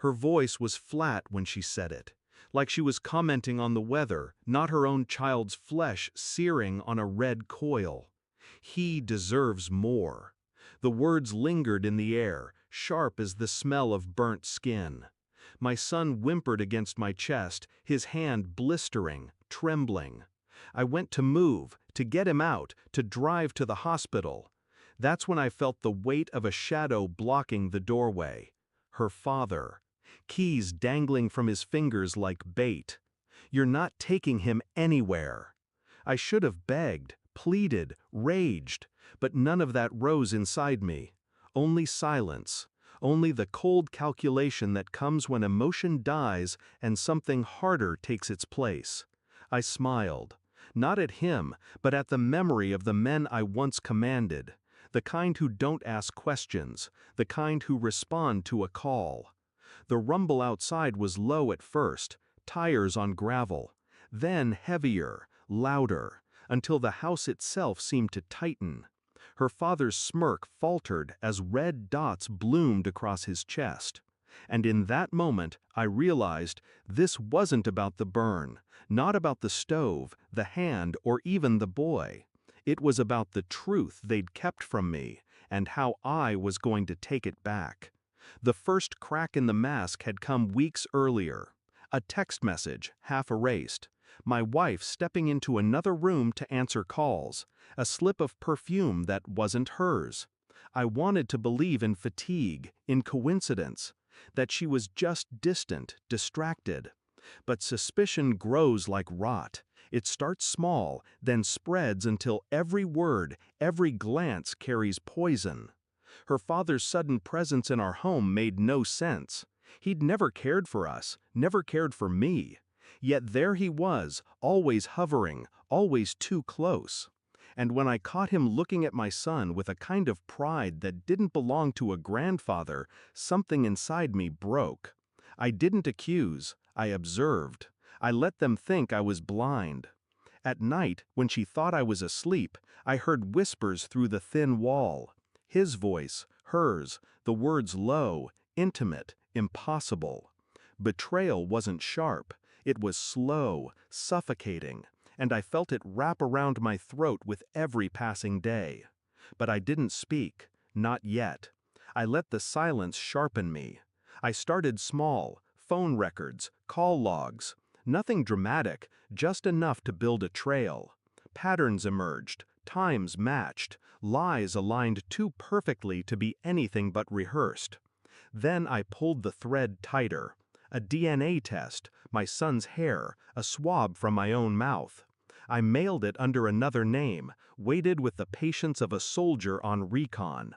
Her voice was flat when she said it, like she was commenting on the weather, not her own child's flesh searing on a red coil. He deserves more. The words lingered in the air, sharp as the smell of burnt skin. My son whimpered against my chest, his hand blistering, trembling. I went to move, to get him out, to drive to the hospital. That's when I felt the weight of a shadow blocking the doorway. Her father. Keys dangling from his fingers like bait. You're not taking him anywhere. I should have begged, pleaded, raged, but none of that rose inside me. Only silence. Only the cold calculation that comes when emotion dies and something harder takes its place. I smiled. Not at him, but at the memory of the men I once commanded. The kind who don't ask questions, the kind who respond to a call. The rumble outside was low at first, tires on gravel, then heavier, louder, until the house itself seemed to tighten. Her father's smirk faltered as red dots bloomed across his chest. And in that moment, I realized this wasn't about the burn, not about the stove, the hand, or even the boy. It was about the truth they'd kept from me, and how I was going to take it back. The first crack in the mask had come weeks earlier. A text message, half erased. My wife stepping into another room to answer calls. A slip of perfume that wasn't hers. I wanted to believe in fatigue, in coincidence, that she was just distant, distracted. But suspicion grows like rot. It starts small, then spreads until every word, every glance carries poison. Her father's sudden presence in our home made no sense. He'd never cared for us, never cared for me. Yet there he was, always hovering, always too close. And when I caught him looking at my son with a kind of pride that didn't belong to a grandfather, something inside me broke. I didn't accuse, I observed. I let them think I was blind. At night, when she thought I was asleep, I heard whispers through the thin wall. His voice, hers, the words low, intimate, impossible. Betrayal wasn't sharp. It was slow, suffocating, and I felt it wrap around my throat with every passing day. But I didn't speak, not yet. I let the silence sharpen me. I started small, phone records, call logs. Nothing dramatic, just enough to build a trail. Patterns emerged, times matched, lies aligned too perfectly to be anything but rehearsed. Then I pulled the thread tighter. A DNA test, my son's hair, a swab from my own mouth. I mailed it under another name, waited with the patience of a soldier on recon.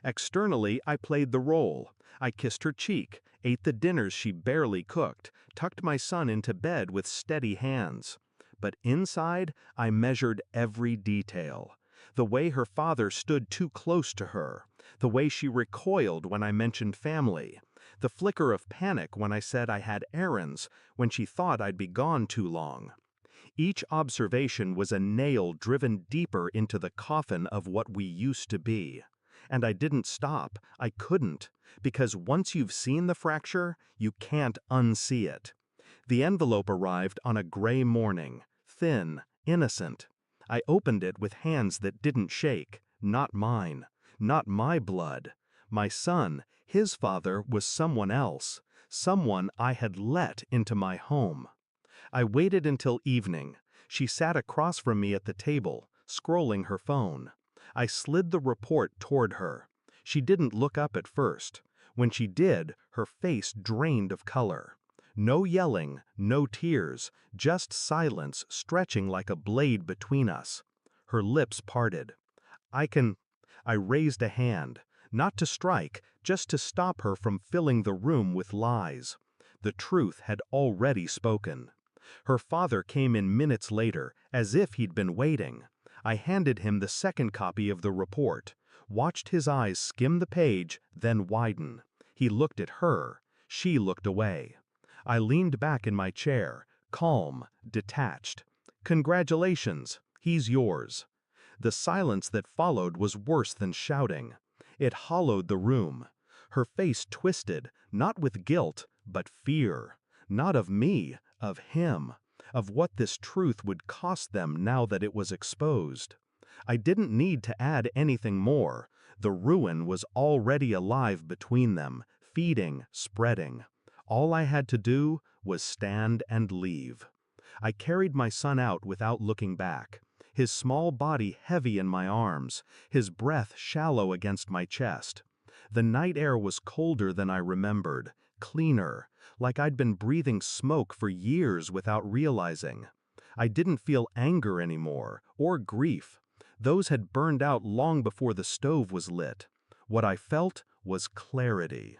Externally, I played the role. I kissed her cheek, ate the dinners she barely cooked, tucked my son into bed with steady hands. But inside, I measured every detail. The way her father stood too close to her, the way she recoiled when I mentioned family, the flicker of panic when I said I had errands, when she thought I'd be gone too long. Each observation was a nail driven deeper into the coffin of what we used to be. And I didn't stop, I couldn't, because once you've seen the fracture, you can't unsee it. The envelope arrived on a gray morning, thin, innocent. I opened it with hands that didn't shake, not mine, not my blood. My son, his father, was someone else, someone I had let into my home. I waited until evening. She sat across from me at the table, scrolling her phone. I slid the report toward her. She didn't look up at first. When she did, her face drained of color. No yelling, no tears, just silence stretching like a blade between us. Her lips parted. I raised a hand, not to strike, just to stop her from filling the room with lies. The truth had already spoken. Her father came in minutes later, as if he'd been waiting. I handed him the second copy of the report, watched his eyes skim the page, then widen. He looked at her. She looked away. I leaned back in my chair, calm, detached. "Congratulations, he's yours." The silence that followed was worse than shouting. It hollowed the room. Her face twisted, not with guilt, but fear. Not of me, of him, of what this truth would cost them now that it was exposed. I didn't need to add anything more. The ruin was already alive between them, feeding, spreading. All I had to do was stand and leave. I carried my son out without looking back, his small body heavy in my arms, his breath shallow against my chest. The night air was colder than I remembered, cleaner, like I'd been breathing smoke for years without realizing. I didn't feel anger anymore, or grief. Those had burned out long before the stove was lit. What I felt was clarity.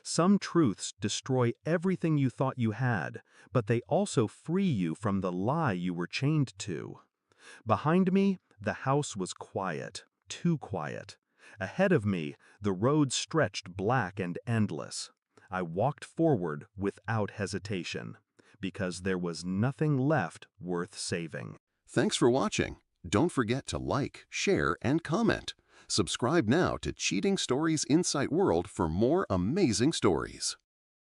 Some truths destroy everything you thought you had, but they also free you from the lie you were chained to. Behind me, the house was quiet, too quiet. Ahead of me, the road stretched black and endless. I walked forward without hesitation, because there was nothing left worth saving. Thanks for watching. Don't forget to like, share, and comment. Subscribe now to Cheating Stories Insight World for more amazing stories.